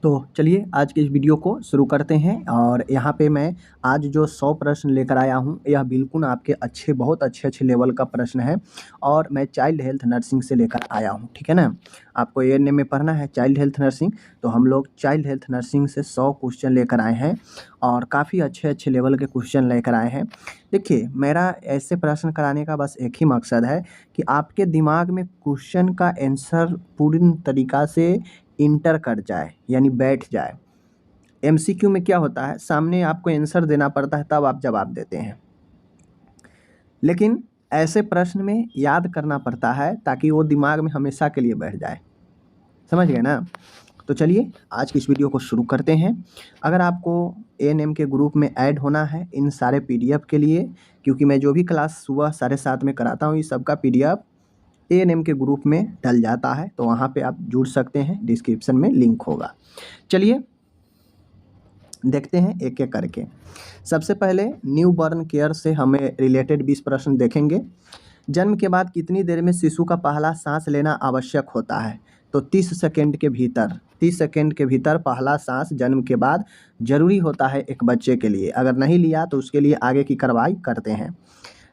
तो चलिए आज के इस वीडियो को शुरू करते हैं। और यहाँ पे मैं आज जो 100 प्रश्न लेकर आया हूँ, यह बिल्कुल आपके बहुत अच्छे लेवल का प्रश्न है। और मैं चाइल्ड हेल्थ नर्सिंग से लेकर आया हूँ, ठीक है ना। आपको एएनएम में पढ़ना है चाइल्ड हेल्थ नर्सिंग, तो हम लोग चाइल्ड हेल्थ नर्सिंग से 100 क्वेश्चन लेकर आए हैं और काफ़ी अच्छे लेवल के क्वेश्चन लेकर आए हैं। देखिए, मेरा ऐसे प्रश्न कराने का बस एक ही मकसद है कि आपके दिमाग में क्वेश्चन का आंसर पूरी तरीक़ा से इंटर कर जाए, यानी बैठ जाए। एमसीक्यू में क्या होता है, सामने आपको आंसर देना पड़ता है तब आप जवाब देते हैं, लेकिन ऐसे प्रश्न में याद करना पड़ता है ताकि वो दिमाग में हमेशा के लिए बैठ जाए। समझ गए ना। तो चलिए आज की इस वीडियो को शुरू करते हैं। अगर आपको एएनएम के ग्रुप में ऐड होना है इन सारे पीडीएफ के लिए, क्योंकि मैं जो भी क्लास सुबह 7:30 में कराता हूँ, इस सबका पीडीएफ एएनएम के ग्रुप में डल जाता है, तो वहाँ पे आप जुड़ सकते हैं, डिस्क्रिप्शन में लिंक होगा। चलिए देखते हैं एक एक करके। सबसे पहले न्यू बॉर्न केयर से हमें रिलेटेड 20 प्रश्न देखेंगे। जन्म के बाद कितनी देर में शिशु का पहला सांस लेना आवश्यक होता है? तो 30 सेकेंड के भीतर, 30 सेकेंड के भीतर पहला सांस जन्म के बाद जरूरी होता है एक बच्चे के लिए। अगर नहीं लिया तो उसके लिए आगे की कार्रवाई करते हैं।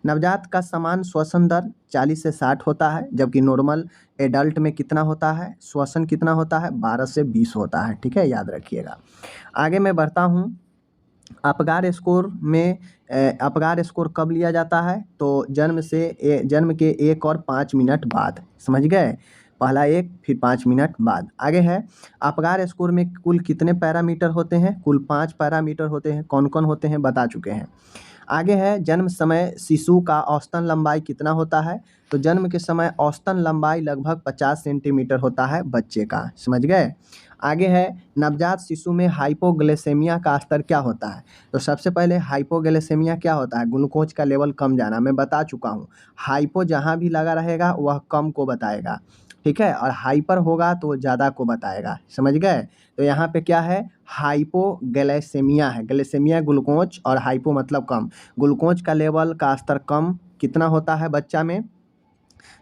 नवजात का समान श्वसन दर 40 से 60 होता है, जबकि नॉर्मल एडल्ट में कितना होता है, श्वसन कितना होता है, 12 से 20 होता है। ठीक है, याद रखिएगा। आगे मैं बढ़ता हूँ। अपगार स्कोर में अपगार स्कोर कब लिया जाता है? तो जन्म के 1 और 5 मिनट बाद। समझ गए, पहला 1 फिर 5 मिनट बाद। आगे है, अपगार स्कोर में कुल कितने पैरामीटर होते हैं? कुल 5 पैरामीटर होते हैं। कौन कौन होते हैं बता चुके हैं। आगे है, जन्म समय शिशु का औसतन लंबाई कितना होता है? तो जन्म के समय औसतन लंबाई लगभग 50 सेंटीमीटर होता है बच्चे का। समझ गए। आगे है, नवजात शिशु में हाइपोग्लाइसेमिया का स्तर क्या होता है? तो सबसे पहले हाइपोग्लाइसेमिया क्या होता है? ग्लूकोज का लेवल कम जाना। मैं बता चुका हूँ, हाइपो जहाँ भी लगा रहेगा वह कम को बताएगा, ठीक है, और हाइपर होगा तो ज़्यादा को बताएगा। समझ गए। तो यहाँ पे क्या है, हाइपोग्लाइसेमिया है। ग्लाइसेमिया ग्लूकोज और हाइपो मतलब कम। ग्लूकोज का लेवल का स्तर कम कितना होता है बच्चा में?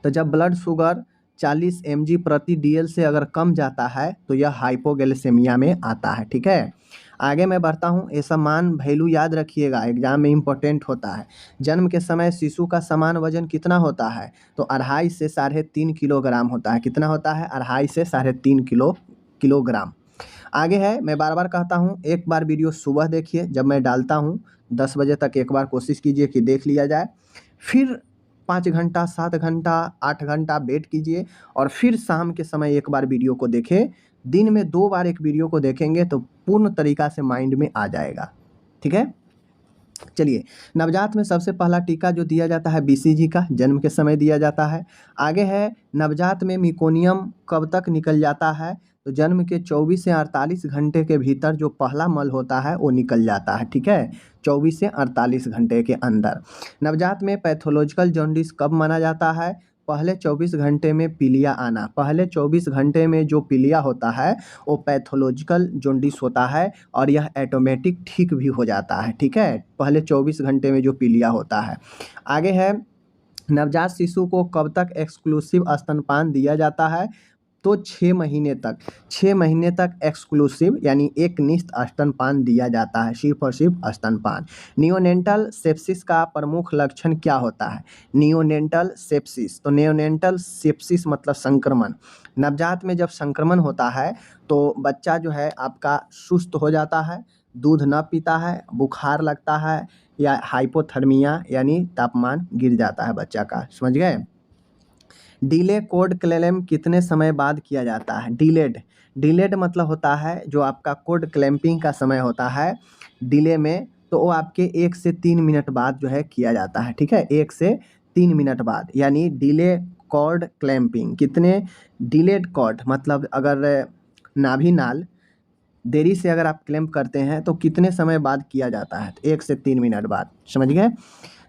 तो जब ब्लड शुगर 40 mg प्रति DL से अगर कम जाता है तो यह हाइपोग्लाइसेमिया में आता है। ठीक है, आगे मैं बढ़ता हूँ। ये सब मान वैल्यू याद रखिएगा, एग्जाम में इम्पोर्टेंट होता है। जन्म के समय शिशु का समान वजन कितना होता है? तो 2.5 से 3.5 किलोग्राम होता है। कितना होता है? 2.5 से 3.5 किलोग्राम। आगे है, मैं बार बार कहता हूँ, एक बार वीडियो सुबह देखिए जब मैं डालता हूँ 10 बजे तक, एक बार कोशिश कीजिए कि देख लिया जाए। फिर 5 घंटा, 7 घंटा, 8 घंटा वेट कीजिए और फिर शाम के समय एक बार वीडियो को देखें। दिन में 2 बार एक वीडियो को देखेंगे तो पूर्ण तरीका से माइंड में आ जाएगा। ठीक है, चलिए। नवजात में सबसे पहला टीका जो दिया जाता है BCG का, जन्म के समय दिया जाता है। आगे है, नवजात में मिकोनियम कब तक निकल जाता है? तो जन्म के 24 से 48 घंटे के भीतर जो पहला मल होता है वो निकल जाता है। ठीक है, 24 से 48 घंटे के अंदर। नवजात में पैथोलॉजिकल जॉन्डिस कब माना जाता है? पहले 24 घंटे में पीलिया आना। पहले 24 घंटे में जो पीलिया होता है वो पैथोलॉजिकल जॉन्डिस होता है और यह ऑटोमेटिक ठीक भी हो जाता है। ठीक है, पहले 24 घंटे में जो पीलिया होता है। आगे है, नवजात शिशु को कब तक एक्सक्लूसिव स्तनपान दिया जाता है? तो 6 महीने तक। 6 महीने तक एक्सक्लूसिव यानी एक निश्चित स्तनपान दिया जाता है, सिर्फ और सिर्फ स्तनपान। नियोनेंटल सेप्सिस का प्रमुख लक्षण क्या होता है? नियोनेंटल सेप्सिस, तो नियोनेंटल सेप्सिस मतलब संक्रमण। नवजात में जब संक्रमण होता है तो बच्चा जो है आपका सुस्त हो जाता है, दूध न पीता है, बुखार लगता है या हाइपोथर्मिया यानी तापमान गिर जाता है बच्चा का। समझ गए। डिले कोड क्लेम कितने समय बाद किया जाता है? डिलेड मतलब होता है जो आपका कोड क्लैंपिंग का समय होता है डिले में, तो वो आपके 1 से 3 मिनट बाद जो है किया जाता है। ठीक है, 1 से 3 मिनट बाद, यानी डिले कॉर्ड क्लैंपिंग। कितने डिलेड कॉर्ड मतलब अगर नाभि नाल देरी से अगर आप क्लैंप करते हैं तो कितने समय बाद किया जाता है? 1 से 3 मिनट बाद। समझ गए।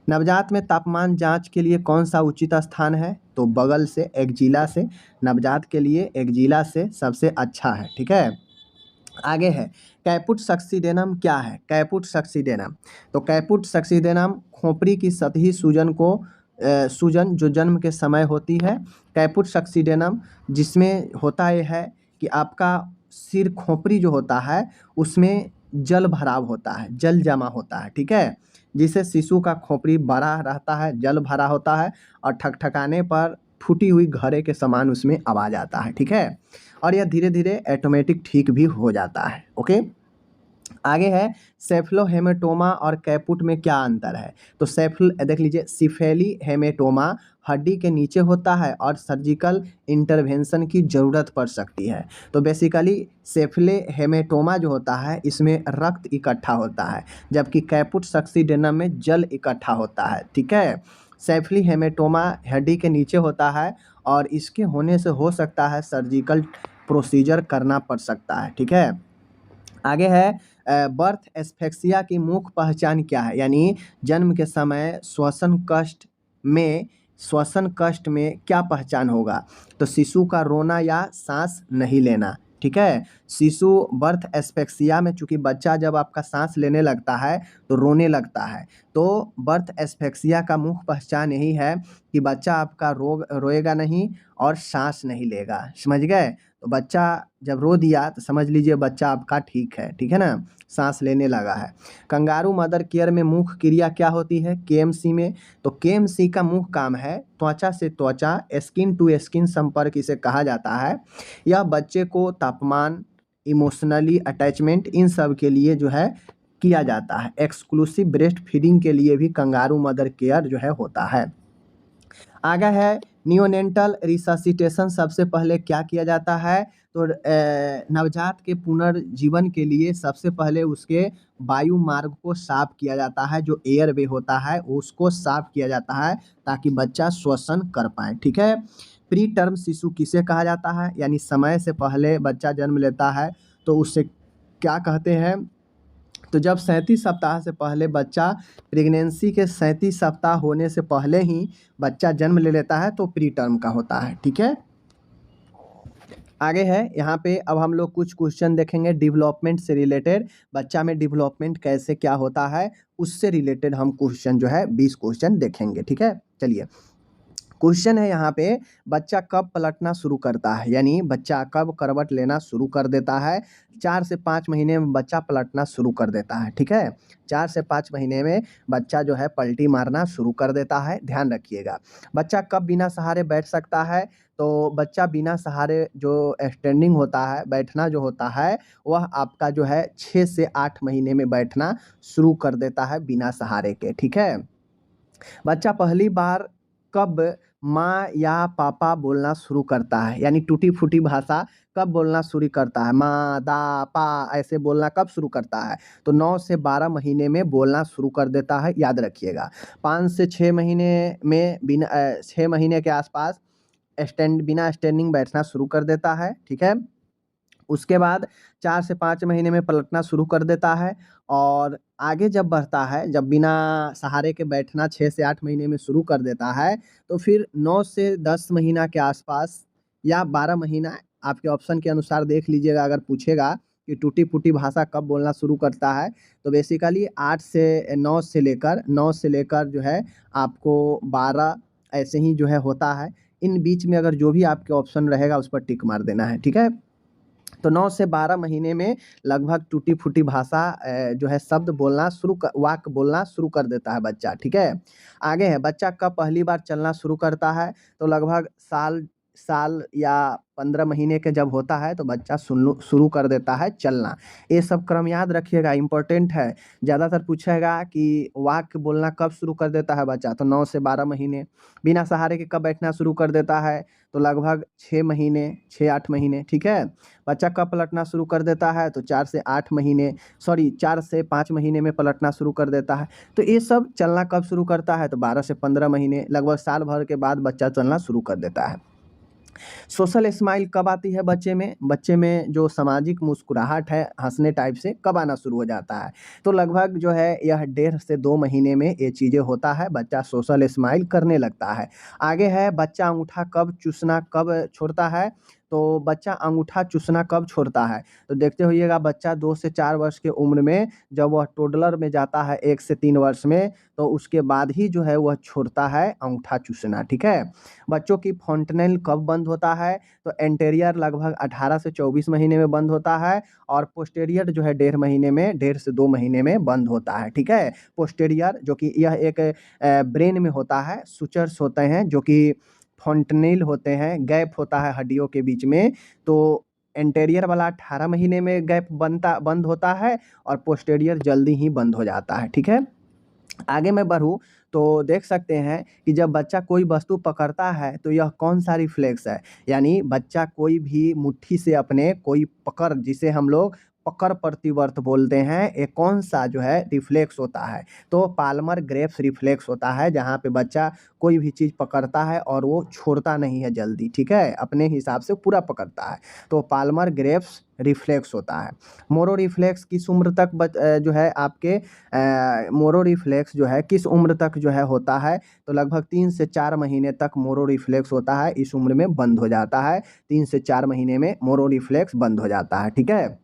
नवजात में तापमान जांच के लिए कौन सा उचित स्थान है? तो बगल से, एक्जिला से। नवजात के लिए एक्जिला से सबसे अच्छा है। ठीक है, आगे है, कैपुट सक्सीडेनम क्या है? कैपुट सक्सीडेनम, तो कैपुट सक्सीडेनम खोपड़ी की सतही सूजन जो जन्म के समय होती है। कैपुट सक्सीडेनम जिसमें होता यह है कि आपका सिर खोपड़ी जो होता है उसमें जल भराव होता है, जल जमा होता है, ठीक है। जिससे शिशु का खोपड़ी बड़ा रहता है, जल भरा होता है और ठकठकाने पर फूटी हुई घड़े के समान उसमें आवाज़ आता है, ठीक है। और यह धीरे धीरे ऑटोमेटिक ठीक भी हो जाता है। ओके, आगे है सेफलोहेमेटोमा और कैपुट में क्या अंतर है। तो देख लीजिए, सिफेली हेमेटोमा हड्डी के नीचे होता है और सर्जिकल इंटरवेंशन की ज़रूरत पड़ सकती है। तो बेसिकली सेफले हेमेटोमा जो होता है इसमें रक्त इकट्ठा होता है, जबकि कैपुट सक्सीडेनम में जल इकट्ठा होता है, ठीक है। सेफली हेमेटोमा हड्डी के नीचे होता है और इसके होने से हो सकता है सर्जिकल प्रोसीजर करना पड़ सकता है, ठीक है। आगे है बर्थ एस्फेक्सिया की मुख्य पहचान क्या है, यानी जन्म के समय श्वसन कष्ट में क्या पहचान होगा। तो शिशु का रोना या सांस नहीं लेना, ठीक है। शिशु बर्थ एस्फेक्सिया में चूंकि बच्चा जब आपका सांस लेने लगता है तो रोने लगता है, तो बर्थ एस्फेक्सिया का मुख्य पहचान यही है कि बच्चा आपका रोएगा नहीं और सांस नहीं लेगा, समझ गए। तो बच्चा जब रो दिया तो समझ लीजिए बच्चा आपका ठीक है ना, सांस लेने लगा है। कंगारू मदर केयर में मुख्य क्रिया क्या होती है केएमसी में। तो केएमसी का मुख्य काम है त्वचा से त्वचा, स्किन टू स्किन संपर्क इसे कहा जाता है। यह बच्चे को तापमान, इमोशनली अटैचमेंट, इन सब के लिए जो है किया जाता है। एक्सक्लूसिव ब्रेस्ट फीडिंग के लिए भी कंगारू मदर केयर जो है होता है। आगे है नियोनेंटल रिससिटेशन सबसे पहले क्या किया जाता है। तो नवजात के पुनर्जीवन के लिए सबसे पहले उसके वायु मार्ग को साफ किया जाता है, जो एयरवे होता है उसको साफ किया जाता है ताकि बच्चा श्वसन कर पाए, ठीक है। प्री टर्म शिशु किसे कहा जाता है, यानी समय से पहले बच्चा जन्म लेता है तो उससे क्या कहते हैं। तो जब 37 सप्ताह से पहले बच्चा, प्रेगनेंसी के 37 सप्ताह होने से पहले ही बच्चा जन्म ले लेता है तो प्री टर्म का होता है, ठीक है। आगे है यहाँ पे अब हम लोग कुछ क्वेश्चन देखेंगे डेवलपमेंट से रिलेटेड, बच्चा में डेवलपमेंट कैसे क्या होता है उससे रिलेटेड हम क्वेश्चन जो है 20 क्वेश्चन देखेंगे, ठीक है। चलिए, क्वेश्चन है यहाँ पे, बच्चा कब पलटना शुरू करता है, यानी बच्चा कब करवट लेना शुरू कर देता है। 4 से 5 महीने में बच्चा पलटना शुरू कर देता है, ठीक है। 4 से 5 महीने में बच्चा जो है पलटी मारना शुरू कर देता है, ध्यान रखिएगा। बच्चा कब बिना सहारे बैठ सकता है। तो बच्चा बिना सहारे जो स्टैंडिंग होता है, बैठना जो होता है, वह आपका जो है 6 से 8 महीने में बैठना शुरू कर देता है बिना सहारे के, ठीक है। बच्चा पहली बार कब माँ या पापा बोलना शुरू करता है, यानी टूटी फूटी भाषा कब बोलना शुरू करता है, माँ, दा, पा ऐसे बोलना कब शुरू करता है। तो 9 से 12 महीने में बोलना शुरू कर देता है, याद रखिएगा। 5 से 6 महीने में 6 महीने के आसपास बिना स्टैंडिंग बैठना शुरू कर देता है, ठीक है। उसके बाद 4 से 5 महीने में पलटना शुरू कर देता है और आगे जब बढ़ता है, जब बिना सहारे के बैठना 6 से 8 महीने में शुरू कर देता है, तो फिर 9 से 10 महीना के आसपास या 12 महीना, आपके ऑप्शन के अनुसार देख लीजिएगा। अगर पूछेगा कि टूटी-फूटी भाषा कब बोलना शुरू करता है, तो बेसिकली 8 से 9 से लेकर जो है आपको 12 ऐसे ही जो है होता है। इन बीच में अगर जो भी आपके ऑप्शन रहेगा उस पर टिक मार देना है, ठीक है। तो 9 से 12 महीने में लगभग टूटी-फूटी भाषा जो है शब्द बोलना वाक्य बोलना शुरू कर देता है बच्चा, ठीक है। आगे है, बच्चा कब पहली बार चलना शुरू करता है। तो लगभग साल या 15 महीने के जब होता है तो बच्चा शुरू कर देता है चलना। ये सब क्रम याद रखिएगा, इम्पोर्टेंट है। ज़्यादातर पूछेगा कि वाक्य बोलना कब शुरू कर देता है बच्चा, तो 9 से 12 महीने। बिना सहारे के कब बैठना शुरू कर देता है, तो लगभग 6 महीने, 6-8 महीने, ठीक है। बच्चा कब पलटना शुरू कर देता है, तो 4 से 5 महीने में पलटना शुरू कर देता है। तो ये सब चलना कब शुरू करता है, तो 12 से 15 महीने, लगभग साल भर के बाद बच्चा चलना शुरू कर देता है। सोशल स्माइल कब आती है बच्चे में। बच्चे में जो सामाजिक मुस्कुराहट है, हंसने टाइप से कब आना शुरू हो जाता है, तो लगभग जो है यह 1.5 से 2 महीने में ये चीज़ें होता है, बच्चा सोशल स्माइल करने लगता है। आगे है, बच्चा अंगूठा कब चूसना कब छोड़ता है। तो बच्चा अंगूठा चूसना कब छोड़ता है? तो देखते होइएगा बच्चा 2 से 4 वर्ष की उम्र में जब वह टोडलर में जाता है 1 से 3 वर्ष में, तो उसके बाद ही जो है वह छोड़ता है अंगूठा चूसना, ठीक है। बच्चों की फॉन्टेनेल कब बंद होता है? तो एंटेरियर लगभग 18 से 24 महीने में बंद होता है और पोस्टेरियर जो है 1.5 से 2 महीने में बंद होता है, ठीक है। पोस्टेरियर जो कि यह एक ब्रेन में होता है, सुचर्स होते हैं जो कि फॉन्टेनेल होते हैं, गैप होता है हड्डियों के बीच में। तो एंटेरियर वाला 18 महीने में गैप बंद होता है और पोस्टेरियर जल्दी ही बंद हो जाता है, ठीक है। आगे मैं बढ़ूँ तो देख सकते हैं कि जब बच्चा कोई वस्तु पकड़ता है तो यह कौन सा रिफ्लेक्स है? यानी बच्चा कोई भी मुट्ठी से अपने कोई पकड़, जिसे हम लोग पकड़ प्रतिवर्त बोलते हैं, ये कौन सा जो है रिफ्लेक्स होता है? तो पाल्मर ग्रेव्स रिफ्लेक्स होता है, जहाँ पे बच्चा कोई भी चीज़ पकड़ता है और वो छोड़ता नहीं है जल्दी, ठीक है, अपने हिसाब से पूरा पकड़ता है, तो पाल्मर ग्रेव्स रिफ्लेक्स होता है। मोरो रिफ्लेक्स किस उम्र तक जो है आपके मोरो रिफ्लेक्स जो है किस उम्र तक जो है होता है? तो लगभग 3 से 4 महीने तक मोरो रिफ्लेक्स होता है, इस उम्र में बंद हो जाता है। 3 से 4 महीने में मोरो रिफ्लेक्स बंद हो जाता है, ठीक है।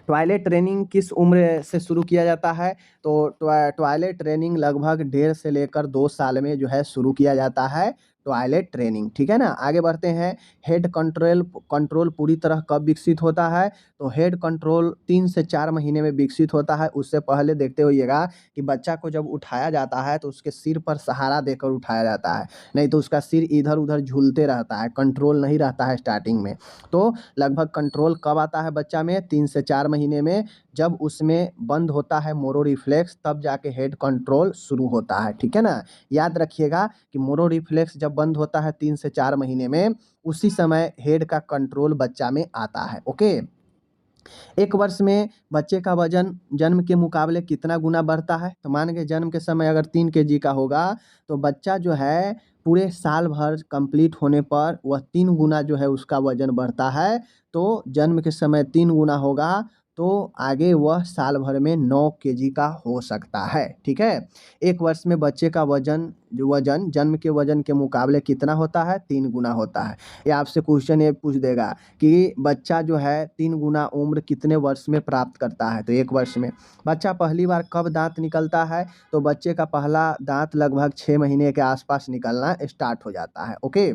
टॉयलेट ट्रेनिंग किस उम्र से शुरू किया जाता है? तो टॉयलेट ट्रेनिंग लगभग 1.5 से लेकर 2 साल में जो है शुरू किया जाता है टॉयलेट ट्रेनिंग, ठीक है ना। आगे बढ़ते हैं, हेड कंट्रोल कंट्रोल पूरी तरह कब विकसित होता है? तो हेड कंट्रोल 3 से 4 महीने में विकसित होता है। उससे पहले देखते होइएगा कि बच्चा को जब उठाया जाता है तो उसके सिर पर सहारा देकर उठाया जाता है, नहीं तो उसका सिर इधर उधर झूलते रहता है, कंट्रोल नहीं रहता है स्टार्टिंग में। तो लगभग कंट्रोल कब आता है बच्चा में? 3 से 4 महीने में, जब उसमें बंद होता है मोरो रिफ्लेक्स, तब जाके हेड कंट्रोल शुरू होता है, ठीक है ना। याद रखिएगा कि मोरो रिफ्लेक्स जब बंद होता है 3 से 4 महीने में, उसी समय हेड का कंट्रोल बच्चा में आता है, ओके। 1 वर्ष में बच्चे का वजन जन्म के मुकाबले कितना गुना बढ़ता है? तो मान के जन्म के समय अगर 3 केजी का होगा, तो बच्चा जो है पूरे साल भर कंप्लीट होने पर वह 3 गुना जो है उसका वजन बढ़ता है। तो जन्म के समय 3 गुना होगा, तो आगे वह साल भर में 9 केजी का हो सकता है, ठीक है। 1 वर्ष में बच्चे का वजन जन्म के वजन के मुकाबले कितना होता है? 3 गुना होता है। ये आपसे क्वेश्चन ये पूछ देगा कि बच्चा जो है 3 गुना उम्र कितने वर्ष में प्राप्त करता है? तो 1 वर्ष में। बच्चा पहली बार कब दाँत निकलता है? तो बच्चे का पहला दाँत लगभग 6 महीने के आसपास निकलना स्टार्ट हो जाता है, ओके।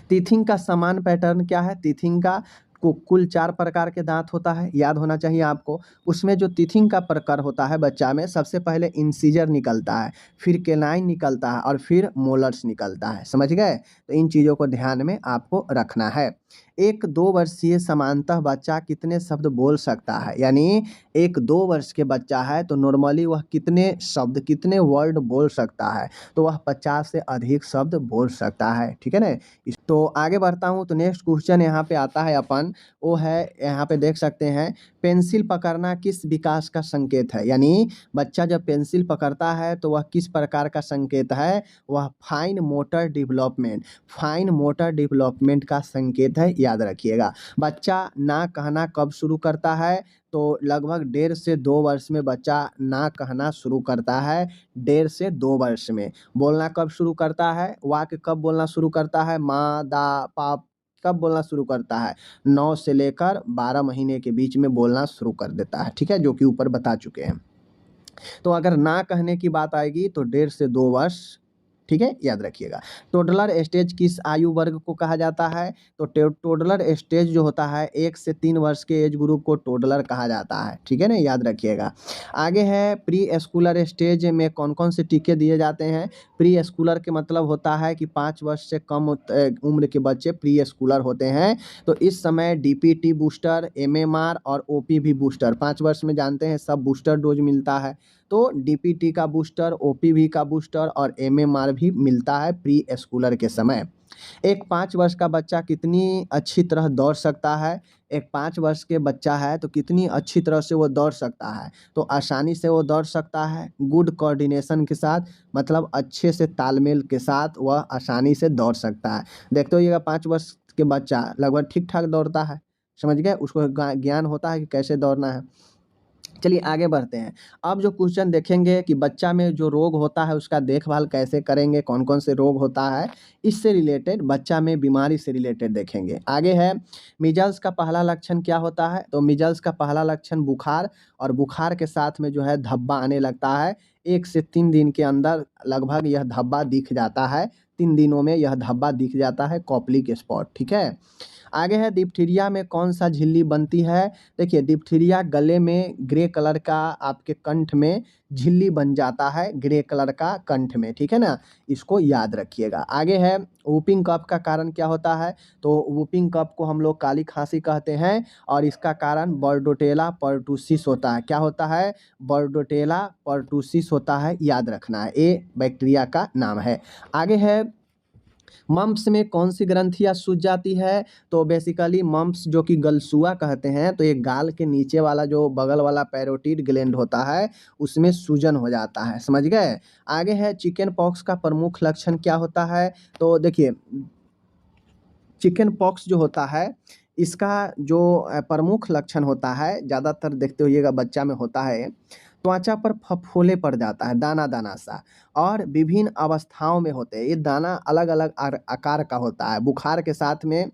टीथिंग का समान पैटर्न क्या है? टीथिंग का कुल 4 प्रकार के दाँत होता है, याद होना चाहिए आपको। उसमें जो टीथिंग का प्रकार होता है बच्चा में, सबसे पहले इंसिजर निकलता है, फिर केनाइन निकलता है और फिर मोलर्स निकलता है, समझ गए? तो इन चीज़ों को ध्यान में आपको रखना है। 1-2 वर्षीय सामान्यतः बच्चा कितने शब्द बोल सकता है? यानी 1-2 वर्ष के बच्चा है तो नॉर्मली वह कितने शब्द, कितने वर्ड बोल सकता है? तो वह 50 से अधिक शब्द बोल सकता है, ठीक है ना। तो आगे बढ़ता हूँ, तो नेक्स्ट क्वेश्चन यहाँ पे आता है अपन, वो है यहाँ पे देख सकते हैं, पेंसिल पकड़ना किस विकास का संकेत है? यानी बच्चा जब पेंसिल पकड़ता है तो वह किस प्रकार का संकेत है? वह fine motor development, fine motor development का संकेत है, याद रखिएगा। बच्चा ना कहना कब शुरू करता है? तो लगभग 1.5 से 2 वर्ष में बच्चा ना कहना शुरू करता है। 1.5 से 2 वर्ष में बोलना कब शुरू करता है? वाक्य कब बोलना शुरू करता है? माँ, दा, पाप कब बोलना शुरू करता है? 9 से लेकर 12 महीने के बीच में बोलना शुरू कर देता है, ठीक है, जो कि ऊपर बता चुके हैं। तो अगर ना कहने की बात आएगी तो 1.5 से 2 वर्ष, ठीक है, याद रखिएगा। टोडलर स्टेज किस आयु वर्ग को कहा जाता है? तो टोडलर स्टेज जो होता है 1 से 3 वर्ष के एज ग्रुप को टोडलर कहा जाता है, ठीक है ना, याद रखिएगा। आगे है प्री स्कूलर स्टेज में कौन कौन से टीके दिए जाते हैं? प्री स्कूलर के मतलब होता है कि 5 वर्ष से कम उम्र के बच्चे प्री स्कूलर होते हैं। तो इस समय डीपीटी बूस्टर, एमएमआर और ओपीवी बूस्टर, 5 वर्ष में जानते हैं सब बूस्टर डोज मिलता है। तो डीपीटी का बूस्टर, ओपीवी का बूस्टर और एमएमआर भी मिलता है प्री स्कूलर के समय। एक 5 वर्ष का बच्चा कितनी अच्छी तरह दौड़ सकता है? एक 5 वर्ष के बच्चा है तो कितनी अच्छी तरह से वो दौड़ सकता है? तो आसानी से वो दौड़ सकता है, गुड कोऑर्डिनेशन के साथ, मतलब अच्छे से तालमेल के साथ वह आसानी से दौड़ सकता है। देखते होइएगा 5 वर्ष के बच्चा लगभग ठीक ठाक दौड़ता है, समझ गए? उसको ज्ञान होता है कि कैसे दौड़ना है। चलिए आगे बढ़ते हैं। अब जो क्वेश्चन देखेंगे कि बच्चा में जो रोग होता है उसका देखभाल कैसे करेंगे, कौन-कौन से रोग होता है, इससे रिलेटेड बच्चा में बीमारी से रिलेटेड देखेंगे। आगे है मीज़ल्स का पहला लक्षण क्या होता है? तो मीज़ल्स का पहला लक्षण बुखार और बुखार के साथ में जो है धब्बा आने लगता है। 1 से 3 दिन के अंदर लगभग यह धब्बा दिख जाता है। 3 दिनों में यह धब्बा दिख जाता है, कॉपलिक स्पॉट, ठीक है? आगे है डिप्थीरिया में कौन-सा झिल्ली बनती है? देखिए डिप्थीरिया गले में ग्रे कलर का आपके कंठ में झिल्ली बन जाता है, ग्रे कलर का कंठ में, ठीक है ना? इसको याद रखिएगा। आगे है वूपिंग कफ का कारण क्या होता है? तो वूपिंग कफ को हम लोग काली खाँसी कहते हैं और इसका कारण बॉर्डोटेला पर्टुसिस होता है। क्या होता है? बॉर्डोटेला पर्टुसिस होता है, याद रखना है। ये बैक्टीरिया का नाम है। आगे है मम्प्स में कौन सी ग्रंथियाँ सूज जाती है? तो बेसिकली मम्प्स जो कि गलसुआ कहते हैं, तो ये गाल के नीचे वाला जो बगल वाला पैरोटिड ग्लैंड होता है, उसमें सूजन हो जाता है, समझ गए? आगे है चिकन पॉक्स का प्रमुख लक्षण क्या होता है? तो देखिए चिकन पॉक्स जो होता है, इसका जो प्रमुख लक्षण होता है, ज़्यादातर देखते होइएगा बच्चा में होता है, त्वचा पर फफोले पड़ जाता है, दाना-दाना सा और विभिन्न अवस्थाओं में होते हैं। ये दाना अलग-अलग आकार का होता है। बुखार के साथ में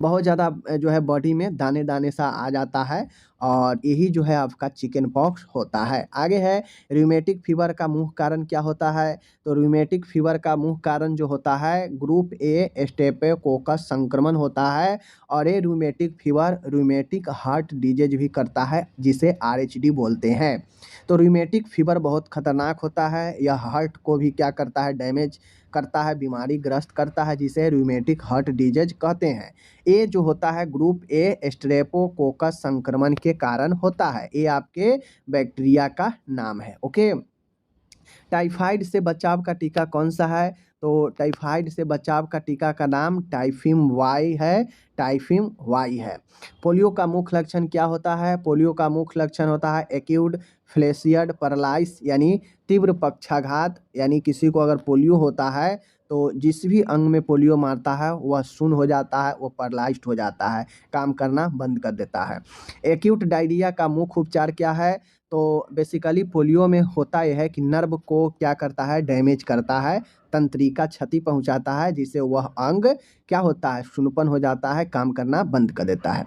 बहुत ज़्यादा जो है बॉडी में दाने-दाने सा आ जाता है और यही जो है आपका चिकन पॉक्स होता है। आगे है रूमेटिक फ़ीवर का मुख्य कारण क्या होता है? तो रूमेटिक फ़ीवर का मुख्य कारण जो होता है ग्रुप ए स्टेफ़िलोकोकस संक्रमण होता है और ये rheumatic fever rheumatic heart disease भी करता है जिसे आरएचडी बोलते हैं। तो रूमेटिक फ़ीवर बहुत खतरनाक होता है, यह हार्ट को भी क्या करता है डैमेज करता है, बीमारी ग्रस्त करता है जिसे रूमेटिक हार्ट डिज़ीज़ कहते हैं। ये जो होता है ग्रुप ए स्ट्रेप्टोकोकस संक्रमण के कारण होता है। ये आपके बैक्टीरिया का नाम है, ओके। टाइफाइड से बचाव का टीका कौन सा है? तो टाइफाइड से बचाव का टीका का नाम टाइफिम वाई है, टाइफिम वाई है। पोलियो का मुख्य लक्षण क्या होता है? पोलियो का मुख्य लक्षण होता है एक्यूट फ्लेशियल पैरालाइसिस यानी तीव्र पक्षाघात, यानी किसी को अगर पोलियो होता है तो जिस भी अंग में पोलियो मारता है वह शून्य हो जाता है, वो पैरालाइज्ड हो जाता है, काम करना बंद कर देता है। एक्यूट डायरिया का मुख्य उपचार क्या है? तो बेसिकली पोलियो में होता यह है कि नर्व को क्या करता है डैमेज करता है, तंत्रिका क्षति पहुंचाता है जिससे वह अंग क्या होता है शून्यपन हो जाता है, काम करना बंद कर देता है।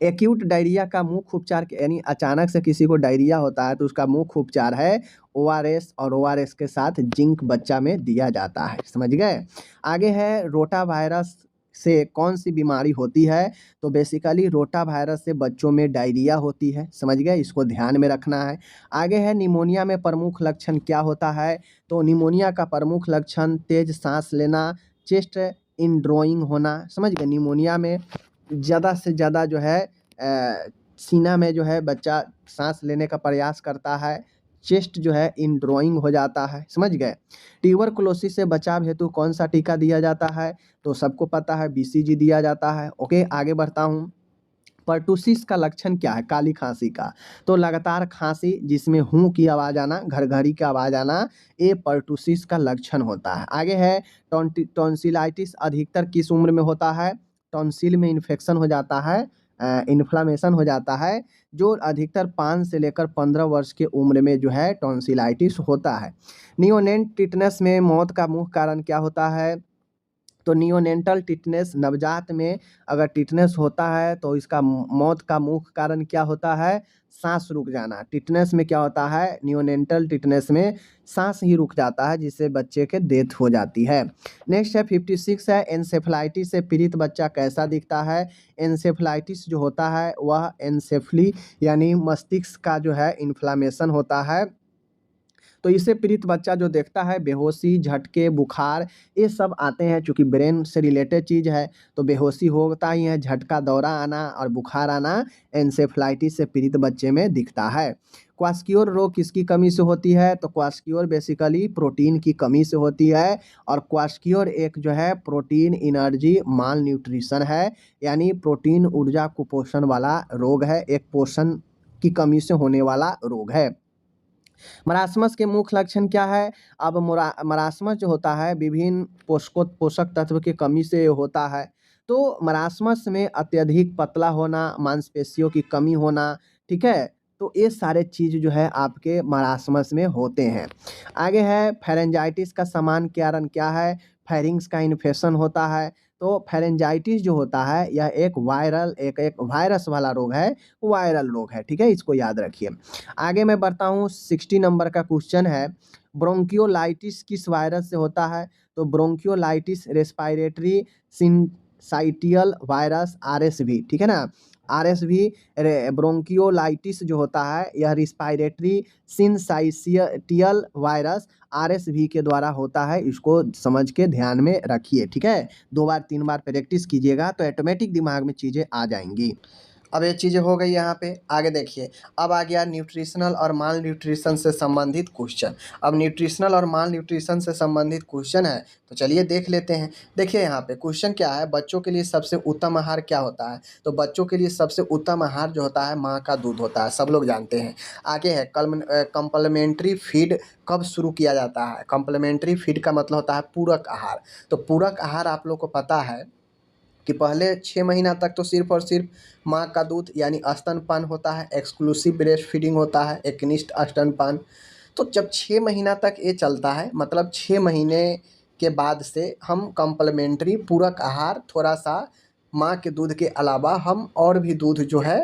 एक्यूट डायरिया का मुख्य उपचार यानी अचानक से किसी को डायरिया होता है तो उसका मुख्य उपचार है ओआरएस और ओआरएस के साथ जिंक बच्चा में दिया जाता है, समझ गए? आगे है रोटा वायरस से कौन सी बीमारी होती है? तो बेसिकली रोटा वायरस से बच्चों में डायरिया होती है, समझ गए? इसको ध्यान में रखना है। आगे है निमोनिया में प्रमुख लक्षण क्या होता है? तो निमोनिया का प्रमुख लक्षण तेज सांस लेना, चेस्ट इनड्रोइंग होना, समझ गए? निमोनिया में ज़्यादा से ज़्यादा जो है सीना में जो है बच्चा साँस लेने का प्रयास करता है, चेस्ट जो है इनड्रोइंग हो जाता है, समझ गए? ट्यूबरकुलोसिस से बचाव हेतु कौन-सा टीका दिया जाता है? तो सबको पता है बीसीजी दिया जाता है, ओके। आगे बढ़ता हूँ। पर्टुसिस का लक्षण क्या है काली खाँसी का? तो लगातार खाँसी जिसमें हूँ की आवाज़ आना, घरघरी की आवाज़ आना, ये पर्टुसिस का लक्षण होता है। आगे है टॉन्सिलाइटिस अधिकतर किस उम्र में होता है? टॉन्सिल में इन्फेक्शन हो जाता है, इन्फ्लेमेशन हो जाता है, जो अधिकतर 5 से लेकर 15 वर्ष के उम्र में जो है टॉन्सिलाइटिस होता है। नियोनेट टिटनेस में मौत का मुख्य कारण क्या होता है? तो नियोनेटल टिटनेस नवजात में अगर टिटनेस होता है तो इसका मौत का मुख्य कारण क्या होता है? साँस रुक जाना। टिटनेस में क्या होता है? नियोनेटल टिटनेस में साँस ही रुक जाता है जिससे बच्चे के डेथ हो जाती है। नेक्स्ट है 56 है एन्सेफेलाइटिस से पीड़ित बच्चा कैसा दिखता है? एन्सेफेलाइटिस जो होता है वह एन्सेफली यानी मस्तिष्क का जो है इन्फ्लेमेशन होता है, तो इससे पीड़ित बच्चा जो देखता है बेहोशी, झटके, बुखार ये सब आते हैं चूँकि ब्रेन से रिलेटेड चीज़ है, तो बेहोशी होता ही है, झटका, दौरा आना और बुखार आना एन्सेफेलाइटिस से पीड़ित बच्चे में दिखता है। क्वास्कियोर रोग किसकी कमी से होती है? तो क्वास्कियोर बेसिकली प्रोटीन की कमी से होती है और क्वास्कियोर एक जो है प्रोटीन एनर्जी माल न्यूट्रिशन है, यानी प्रोटीन ऊर्जा कुपोषण वाला रोग है, एक पोषण की कमी से होने वाला रोग है। मरासमस के मुख्य लक्षण क्या है? अब मरासमस जो होता है विभिन्न पोषक तत्व की कमी से होता है। तो मरासमस में अत्यधिक पतला होना, मांसपेशियों की कमी होना, ठीक है? तो ये सारे चीज़ जो है आपके मरासमस में होते हैं। आगे है फेरेंजाइटिस का सामान्य कारण क्या है? फेरिंग्स का इन्फेक्शन होता है। तो फेरेंजाइटिस जो होता है यह एक वायरस वाला रोग है, वायरल रोग है, ठीक है, इसको याद रखिए। आगे मैं बढ़ता हूँ, 60 नंबर का क्वेश्चन है, ब्रोंकियोलाइटिस किस वायरस से होता है? तो bronchiolitis respiratory syncytial virus, RSV, ठीक है ना। आरएसवी ब्रोंकियोलाइटिस जो होता है यह रिस्पायरेटरी सिंसाइटियल वायरस आरएसवी के द्वारा होता है, इसको समझ के ध्यान में रखिए, ठीक है। 2 बार 3 बार प्रैक्टिस कीजिएगा तो ऑटोमेटिक दिमाग में चीज़ें आ जाएंगी। अब ये चीज़ें हो गई यहाँ पे। आगे देखिए, अब आ गया न्यूट्रिशनल और माल न्यूट्रिशन से संबंधित क्वेश्चन। अब न्यूट्रिशनल और माल न्यूट्रिशन से संबंधित क्वेश्चन है, तो चलिए देख लेते हैं। देखिए यहाँ पे क्वेश्चन क्या है, बच्चों के लिए सबसे उत्तम आहार क्या होता है? तो बच्चों के लिए सबसे उत्तम आहार जो होता है माँ का दूध होता है, सब लोग जानते हैं। आगे है कम्प्लीमेंट्री फीड कब शुरू किया जाता है? कम्प्लीमेंट्री फीड का मतलब होता है पूरक आहार। तो पूरक आहार आप लोग को पता है कि पहले 6 महीना तक तो सिर्फ और सिर्फ माँ का दूध यानी स्तनपान होता है, एक्सक्लूसिव ब्रेस्ट फीडिंग होता है, एकनिष्ठ स्तनपान। तो जब 6 महीना तक ये चलता है, मतलब 6 महीने के बाद से हम कम्प्लीमेंट्री पूरक आहार थोड़ा सा माँ के दूध के अलावा हम और भी दूध जो है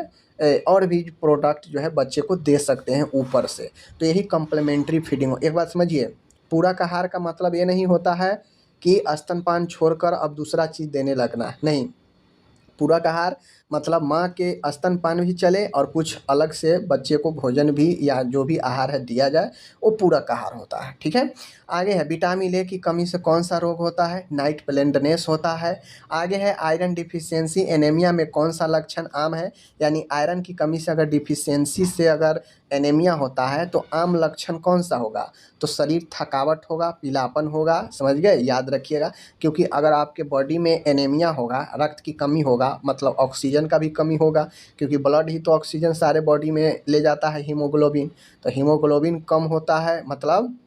और भी प्रोडक्ट जो है बच्चे को दे सकते हैं ऊपर से। तो यही कम्प्लीमेंट्री फीडिंग हो। एक बात समझिए, पूरक आहार का मतलब ये नहीं होता है कि स्तनपान छोड़कर अब दूसरा चीज़ देने लगना है, नहीं। पूरक आहार मतलब माँ के स्तनपान भी चले और कुछ अलग से बच्चे को भोजन भी या जो भी आहार है दिया जाए, वो पूरक आहार होता है, ठीक है। आगे है विटामिन ए की कमी से कौन सा रोग होता है? नाइट ब्लाइंडनेस होता है। आगे है आयरन डिफिशियंसी एनीमिया में कौन सा लक्षण आम है? यानी आयरन की कमी से अगर डिफिशियंसी से अगर एनीमिया होता है तो आम लक्षण कौन सा होगा? तो शरीर थकावट होगा, पीलापन होगा, समझ गए, याद रखिएगा। क्योंकि अगर आपके बॉडी में एनीमिया होगा, रक्त की कमी होगा, मतलब ऑक्सीजन का भी कमी होगा, क्योंकि ब्लड ही तो ऑक्सीजन सारे बॉडी में ले जाता है, हीमोग्लोबिन। तो हीमोग्लोबिन कम होता है मतलब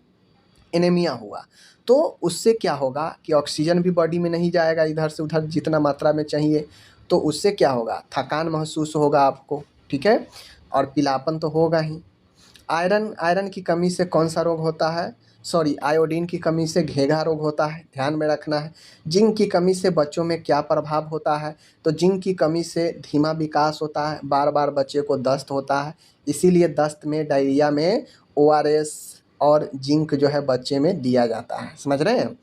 एनीमिया हुआ। तो उससे क्या होगा कि ऑक्सीजन भी बॉडी में नहीं जाएगा इधर से उधर जितना मात्रा में चाहिए, तो उससे क्या होगा? थकान महसूस होगा आपको, ठीक है, और पीलापन तो होगा ही। आयरन की कमी से कौन सा रोग होता है? सॉरी, आयोडीन की कमी से घेघा रोग होता है, ध्यान में रखना है। जिंक की कमी से बच्चों में क्या प्रभाव होता है? तो जिंक की कमी से धीमा विकास होता है, बार बार बच्चे को दस्त होता है, इसीलिए दस्त में, डायरिया में ओआरएस और जिंक जो है बच्चे में दिया जाता है, समझ रहे हैं।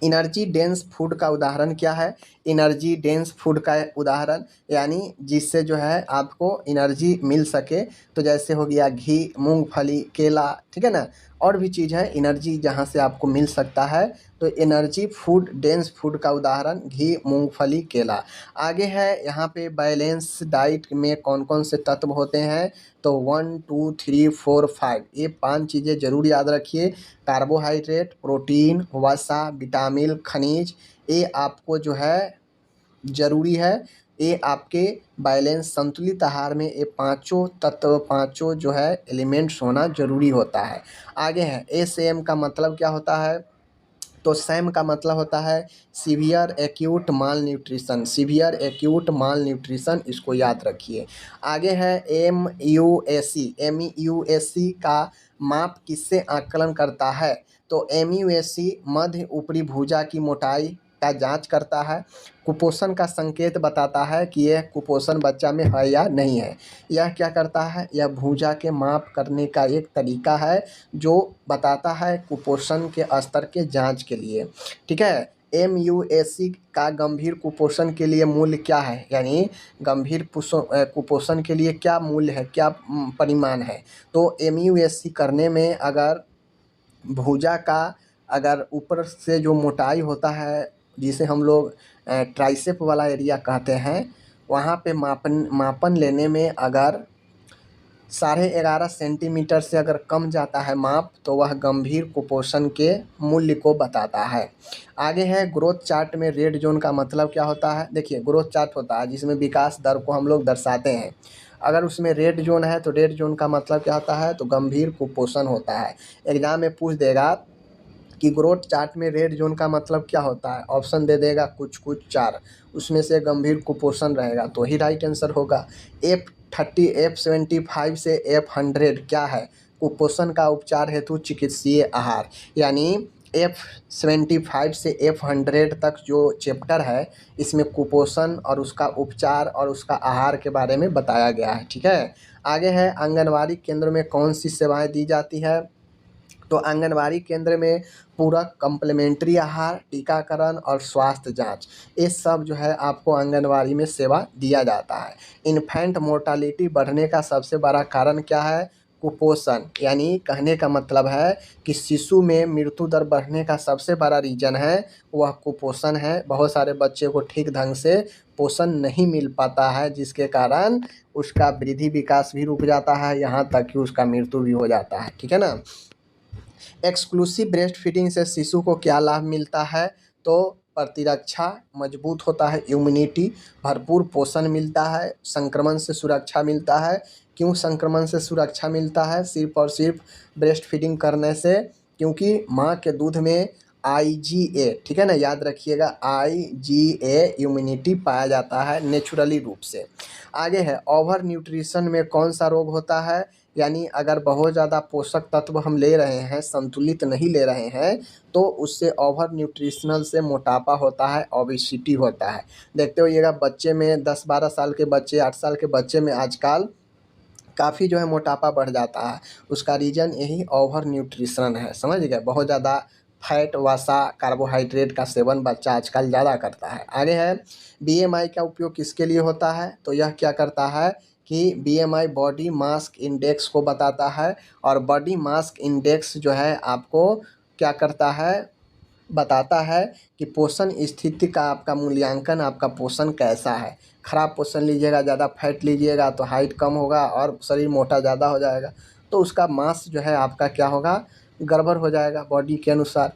एनर्जी डेंस फूड का उदाहरण क्या है? एनर्जी डेंस फूड का उदाहरण यानी जिससे जो है आपको एनर्जी मिल सके, तो जैसे हो गया घी, मूंगफली, केला, ठीक है ना, और भी चीज़ है एनर्जी जहाँ से आपको मिल सकता है। तो एनर्जी फूड, डेंस फूड का उदाहरण घी, मूंगफली, केला। आगे है यहाँ पे बैलेंस डाइट में कौन कौन से तत्व होते हैं? तो 1 2 3 4 5 ये 5 चीज़ें ज़रूर याद रखिए। कार्बोहाइड्रेट, प्रोटीन, वसा, विटामिन, खनिज, ये आपको जो है ज़रूरी है। ये आपके बैलेंस संतुलित आहार में ये पाँचों तत्व, पाँचों जो है एलिमेंट्स होना ज़रूरी होता है। आगे है एसएम का मतलब क्या होता है? तो सैम का मतलब होता है सीवियर एक्यूट माल न्यूट्रिशन, सीवियर एक्यूट माल न्यूट्रिशन, इसको याद रखिए। आगे है एम यू एस सी का माप किससे आकलन करता है? तो एम यू एस सी मध्य ऊपरी भुजा की मोटाई का जांच करता है, कुपोषण का संकेत बताता है कि यह कुपोषण बच्चा में है या नहीं है। यह क्या करता है? यह भुजा के माप करने का एक तरीका है जो बताता है कुपोषण के स्तर के जांच के लिए, ठीक है। एम यू एस सी का गंभीर कुपोषण के लिए मूल्य क्या है? यानी गंभीर कुपोषण के लिए क्या मूल्य है, क्या परिमाण है? तो एम यू एस सी करने में अगर भुजा का अगर ऊपर से जो मोटाई होता है जिसे हम लोग ट्राइसेप वाला एरिया कहते हैं, वहाँ पे मापन लेने में अगर 11.5 सेंटीमीटर से अगर कम जाता है माप, तो वह गंभीर कुपोषण के मूल्य को बताता है। आगे है ग्रोथ चार्ट में रेड जोन का मतलब क्या होता है? देखिए, ग्रोथ चार्ट होता है जिसमें विकास दर को हम लोग दर्शाते हैं। अगर उसमें रेड जोन है तो रेड जोन का मतलब क्या होता है? तो गंभीर कुपोषण होता है। एग्जाम में पूछ देगा कि ग्रोथ चार्ट में रेड जोन का मतलब क्या होता है? ऑप्शन दे देगा कुछ कुछ 4, उसमें से गंभीर कुपोषण रहेगा तो ही राइट आंसर होगा। एफ F75 से F100 क्या है? कुपोषण का उपचार हेतु चिकित्सीय आहार। यानी F75 से F100 तक जो चैप्टर है इसमें कुपोषण और उसका उपचार और उसका आहार के बारे में बताया गया है। ठीक है, आगे है आंगनवाड़ी केंद्र में कौन सी सेवाएं दी जाती है? तो आंगनवाड़ी केंद्र में पूरक कम्प्लीमेंट्री आहार, टीकाकरण और स्वास्थ्य जांच, ये सब जो है आपको आंगनवाड़ी में सेवा दिया जाता है। इन्फेंट मोर्टालिटी बढ़ने का सबसे बड़ा कारण क्या है? कुपोषण। यानी कहने का मतलब है कि शिशु में मृत्यु दर बढ़ने का सबसे बड़ा रीज़न है वह कुपोषण है। बहुत सारे बच्चे को ठीक ढंग से पोषण नहीं मिल पाता है, जिसके कारण उसका वृद्धि विकास भी रुक जाता है, यहाँ तक कि उसका मृत्यु भी हो जाता है। ठीक है ना। एक्सक्लूसिव ब्रेस्ट फीडिंग से शिशु को क्या लाभ मिलता है? तो प्रतिरक्षा मजबूत होता है, इम्यूनिटी, भरपूर पोषण मिलता है, संक्रमण से सुरक्षा मिलता है। क्यों संक्रमण से सुरक्षा मिलता है? सिर्फ और सिर्फ ब्रेस्ट फीडिंग करने से, क्योंकि माँ के दूध में IgA, ठीक है ना, याद रखिएगा, IgA इम्यूनिटी पाया जाता है नेचुरली रूप से। आगे है ओवर न्यूट्रिशन में कौन सा रोग होता है? यानी अगर बहुत ज़्यादा पोषक तत्व हम ले रहे हैं, संतुलित नहीं ले रहे हैं, तो उससे ओवर न्यूट्रिशनल से मोटापा होता है, ओबेसिटी होता है। देखते होइएगा बच्चे में 10-12 साल के बच्चे, 8 साल के बच्चे में आजकल काफ़ी जो है मोटापा बढ़ जाता है। उसका रीज़न यही ओवर न्यूट्रिशन है, समझ गए। बहुत ज़्यादा फैट, वसा, कार्बोहाइड्रेट का सेवन बच्चा आजकल ज़्यादा करता है। आगे है BMI का उपयोग किसके लिए होता है? तो यह क्या करता है कि BMI बॉडी मास इंडेक्स को बताता है, और बॉडी मास इंडेक्स जो है आपको क्या करता है? बताता है कि पोषण स्थिति का आपका मूल्यांकन, आपका पोषण कैसा है। खराब पोषण लीजिएगा, ज़्यादा फैट लीजिएगा तो हाइट कम होगा और शरीर मोटा ज़्यादा हो जाएगा, तो उसका मास जो है आपका क्या होगा? गड़बड़ हो जाएगा बॉडी के अनुसार।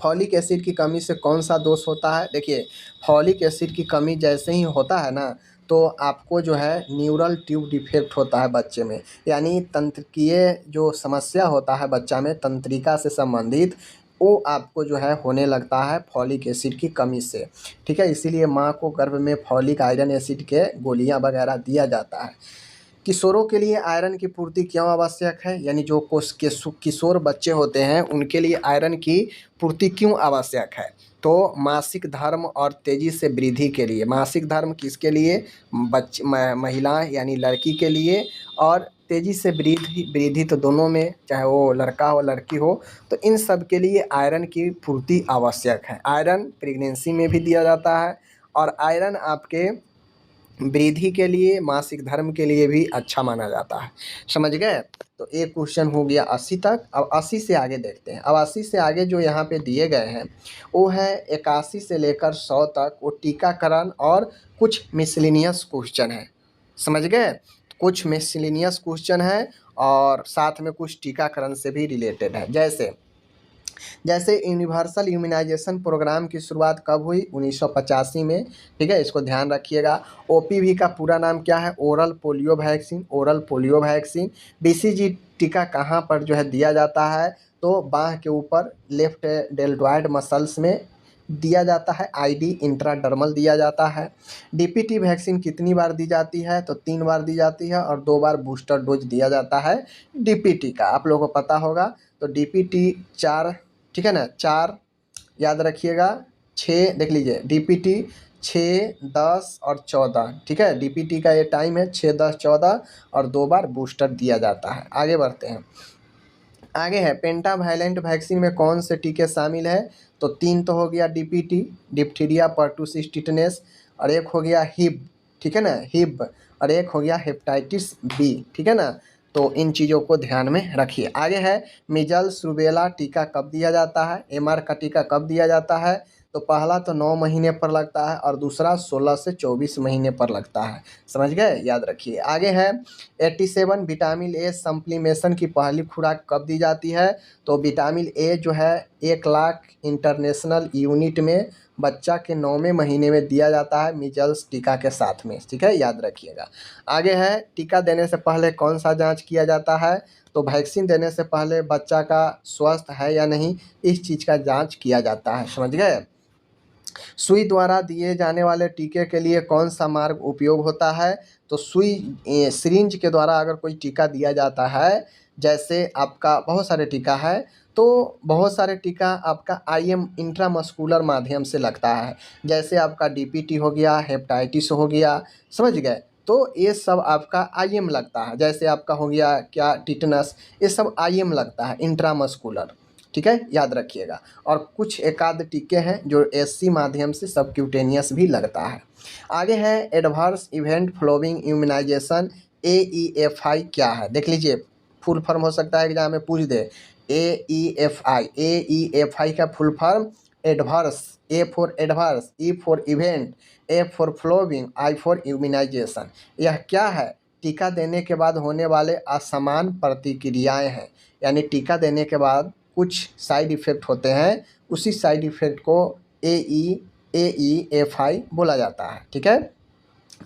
फॉलिक एसिड की कमी से कौन सा दोष होता है? देखिए, फॉलिक एसिड की कमी जैसे ही होता है ना, तो आपको जो है न्यूरल ट्यूब डिफेक्ट होता है बच्चे में। यानी तंत्रिकीय जो समस्या होता है बच्चा में, तंत्रिका से संबंधित, वो आपको जो है होने लगता है फॉलिक एसिड की कमी से। ठीक है, इसीलिए माँ को गर्भ में फॉलिक आयरन एसिड के गोलियां वगैरह दिया जाता है। किशोरों के लिए आयरन की पूर्ति क्यों आवश्यक है? यानी जो किशोर बच्चे होते हैं उनके लिए आयरन की पूर्ति क्यों आवश्यक है? तो मासिक धर्म और तेज़ी से वृद्धि के लिए। मासिक धर्म किसके लिए? महिला यानी लड़की के लिए, और तेज़ी से वृद्धि तो दोनों में, चाहे वो लड़का हो लड़की हो, तो इन सब के लिए आयरन की पूर्ति आवश्यक है। आयरन प्रेगनेंसी में भी दिया जाता है, और आयरन आपके वृद्धि के लिए, मासिक धर्म के लिए भी अच्छा माना जाता है। समझ गए? तो एक क्वेश्चन हो गया 80 तक। अब 80 से आगे देखते हैं। अब 80 से आगे जो यहाँ पे दिए गए हैं वो है 81 से लेकर 100 तक, वो टीकाकरण और कुछ मिसलिनियस क्वेश्चन है। समझ गए? कुछ मिसलिनियस क्वेश्चन है और साथ में कुछ टीकाकरण से भी रिलेटेड है। जैसे यूनिवर्सल इम्यूनाइजेशन प्रोग्राम की शुरुआत कब हुई? 1985 में। ठीक है, इसको ध्यान रखिएगा। OPV का पूरा नाम क्या है? Oral polio vaccine. Oral polio vaccine. BCG टीका कहाँ पर जो है दिया जाता है? तो बाह के ऊपर लेफ्ट डेल्टॉइड मसल्स में दिया जाता है। ID इंट्राडर्मल दिया जाता है। DPT वैक्सीन कितनी बार दी जाती है? तो 3 बार दी जाती है, और 2 बार बूस्टर डोज दिया जाता है DPT का, आप लोगों को पता होगा। तो DPT 4, ठीक है ना, 4 याद रखिएगा, 6 देख लीजिए, DPT 6, 10 और 14। ठीक है, DPT का ये टाइम है 6, 10, 14, और 2 बार बूस्टर दिया जाता है। आगे बढ़ते हैं। आगे है पेंटावायलेंट वैक्सीन में कौन से टीके शामिल है? तो 3 तो हो गया DPT, डिप्थीरिया, पर्टुसिस, टिटनेस, और एक हो गया हिब, ठीक है ना, हिब, और एक हो गया हेपेटाइटिस B। ठीक है ना, तो इन चीज़ों को ध्यान में रखिए। आगे है मीजल्स रूबेला टीका कब दिया जाता है? MR का टीका कब दिया जाता है? तो पहला तो 9 महीने पर लगता है, और दूसरा 16 से 24 महीने पर लगता है। समझ गए? याद रखिए। आगे है 87 विटामिन A सप्लीमेशन की पहली खुराक कब दी जाती है? तो विटामिन A जो है 1 लाख इंटरनेशनल यूनिट में बच्चा के 9वें महीने में दिया जाता है मीजल्स टीका के साथ में। ठीक है, याद रखिएगा। आगे है टीका देने से पहले कौन सा जांच किया जाता है? तो वैक्सीन देने से पहले बच्चा का स्वस्थ है या नहीं, इस चीज़ का जांच किया जाता है। समझ गए? सुई द्वारा दिए जाने वाले टीके के लिए कौन सा मार्ग उपयोग होता है? तो तो सुई सिरिंज के द्वारा अगर कोई टीका दिया जाता है, जैसे आपका बहुत सारे टीका है, तो बहुत सारे टीका आपका आईएम इंट्रामस्कुलर माध्यम से लगता है। जैसे आपका डीपीटी हो गया, हेपेटाइटिस हो गया, समझ गए। तो ये सब आपका आईएम लगता है। जैसे आपका हो गया क्या टिटनस, ये सब आईएम लगता है इंट्रामस्कुलर, ठीक है, याद रखिएगा। और कुछ एकाध टीके हैं जो एससी माध्यम से सबक्यूटेनियस भी लगता है। आगे है adverse event following immunisation, AEFI क्या है देख लीजिए। फुल फॉर्म हो सकता है एग्जाम में पूछ दे। AEFI का full form adverse, A for adverse, E for event, A for following, I for immunisation. यह क्या है? टीका देने के बाद होने वाले असमान प्रतिक्रियाएं हैं। यानी टीका देने के बाद कुछ साइड इफ़ेक्ट होते हैं, उसी साइड इफ़ेक्ट को AEFI बोला जाता है, ठीक है।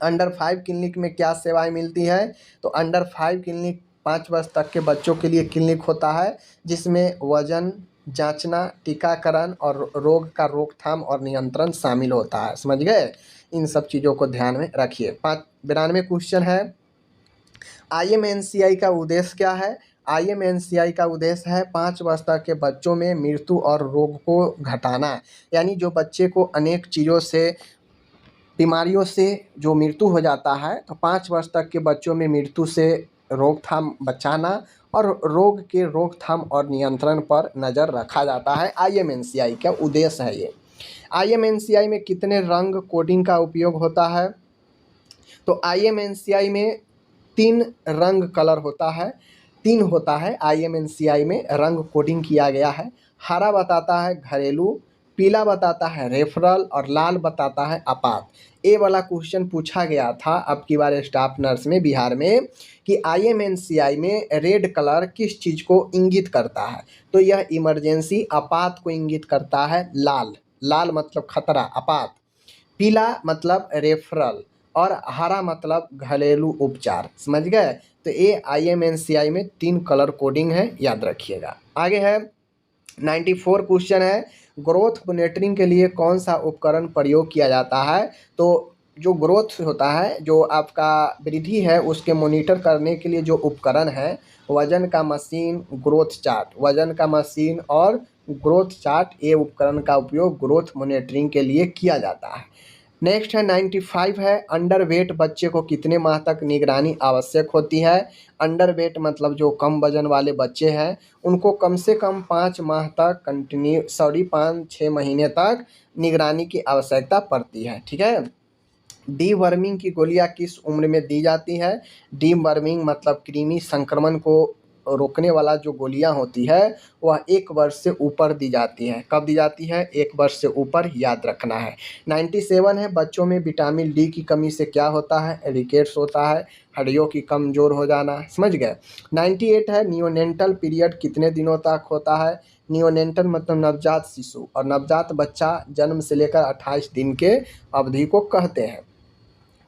अंडर 5 क्लिनिक में क्या सेवाएं मिलती है? तो अंडर 5 क्लिनिक 5 वर्ष तक के बच्चों के लिए क्लिनिक होता है, जिसमें वजन जांचना, टीकाकरण और रोग का रोकथाम और नियंत्रण शामिल होता है। समझ गए? इन सब चीज़ों को ध्यान में रखिए। 92 क्वेश्चन है, IMNCI का उद्देश्य क्या है? IMNCI का उद्देश्य है 5 वर्ष तक के बच्चों में मृत्यु और रोग को घटाना। यानी जो बच्चे को अनेक चीज़ों से, बीमारियों से जो मृत्यु हो जाता है, तो 5 वर्ष तक के बच्चों में मृत्यु से रोकथाम बचाना और रोग के रोकथाम और नियंत्रण पर नज़र रखा जाता है। IMNCI का उद्देश्य है ये। IMNCI में कितने रंग कोडिंग का उपयोग होता है? तो IMNCI में 3 रंग कलर होता है, 3 होता है IMNCI में रंग कोडिंग किया गया है। हरा बताता है घरेलू, पीला बताता है रेफरल और लाल बताता है आपात। ये वाला क्वेश्चन पूछा गया था अब की बार स्टाफ नर्स में बिहार में कि IMNCI में रेड कलर किस चीज़ को इंगित करता है? तो यह इमरजेंसी, आपात को इंगित करता है लाल, लाल मतलब खतरा, आपात, पीला मतलब रेफरल और हरा मतलब घरेलू उपचार। समझ गए? तो ये IMNCI में 3 कलर कोडिंग है, याद रखिएगा। आगे है 94 क्वेश्चन है, ग्रोथ मॉनिटरिंग के लिए कौन सा उपकरण प्रयोग किया जाता है? तो जो ग्रोथ होता है, जो आपका वृद्धि है, उसके मॉनिटर करने के लिए जो उपकरण है, वजन का मशीन, ग्रोथ चार्ट, वजन का मशीन और ग्रोथ चार्ट, ये उपकरण का उपयोग ग्रोथ मॉनिटरिंग के लिए किया जाता है। नेक्स्ट है 95 है, अंडर वेट बच्चे को कितने माह तक निगरानी आवश्यक होती है? अंडर वेट मतलब जो कम वजन वाले बच्चे हैं, उनको कम से कम 5 माह तक 5-6 महीने तक निगरानी की आवश्यकता पड़ती है, ठीक है। डीवर्मिंग की गोलियां किस उम्र में दी जाती है? डीवर्मिंग मतलब कृमि संक्रमण को रोकने वाला जो गोलियां होती है, वह 1 वर्ष से ऊपर दी जाती है। कब दी जाती है? 1 वर्ष से ऊपर, याद रखना है। 97 है, बच्चों में विटामिन डी की कमी से क्या होता है? रिकेट्स होता है, हड्डियों की कमजोर हो जाना। समझ गए? 98 है, नियोनेंटल पीरियड कितने दिनों तक होता है? नियोनेंटल मतलब नवजात शिशु, और नवजात बच्चा जन्म से लेकर 28 दिन के अवधि को कहते हैं।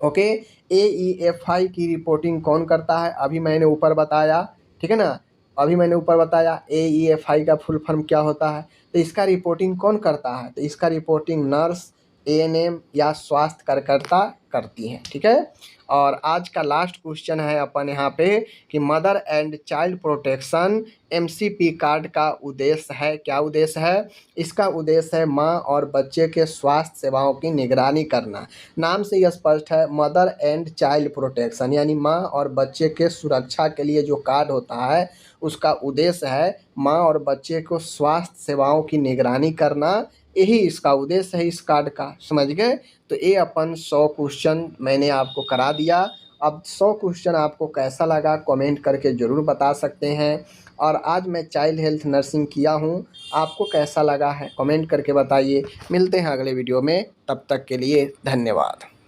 ओके, AEFI की रिपोर्टिंग कौन करता है? अभी मैंने ऊपर बताया, ठीक है ना, अभी मैंने ऊपर बताया AEFI का फुल फॉर्म क्या होता है। तो इसका रिपोर्टिंग कौन करता है? तो इसका रिपोर्टिंग नर्स, ANM या स्वास्थ्य कार्यकर्ता करती हैं, ठीक है। और आज का लास्ट क्वेश्चन है अपन यहाँ पे कि mother and child protection MCP card का उद्देश्य है, क्या उद्देश्य है? इसका उद्देश्य है माँ और बच्चे के स्वास्थ्य सेवाओं की निगरानी करना। नाम से यह स्पष्ट है, मदर एंड चाइल्ड प्रोटेक्शन, यानी माँ और बच्चे के सुरक्षा के लिए जो कार्ड होता है, उसका उद्देश्य है माँ और बच्चे को स्वास्थ्य सेवाओं की निगरानी करना। यही इसका उद्देश्य है इस कार्ड का। समझ गए? तो ये अपन 100 क्वेश्चन मैंने आपको करा दिया। अब 100 क्वेश्चन आपको कैसा लगा कमेंट करके ज़रूर बता सकते हैं। और आज मैं चाइल्ड हेल्थ नर्सिंग किया हूँ, आपको कैसा लगा है कमेंट करके बताइए। मिलते हैं अगले वीडियो में, तब तक के लिए धन्यवाद।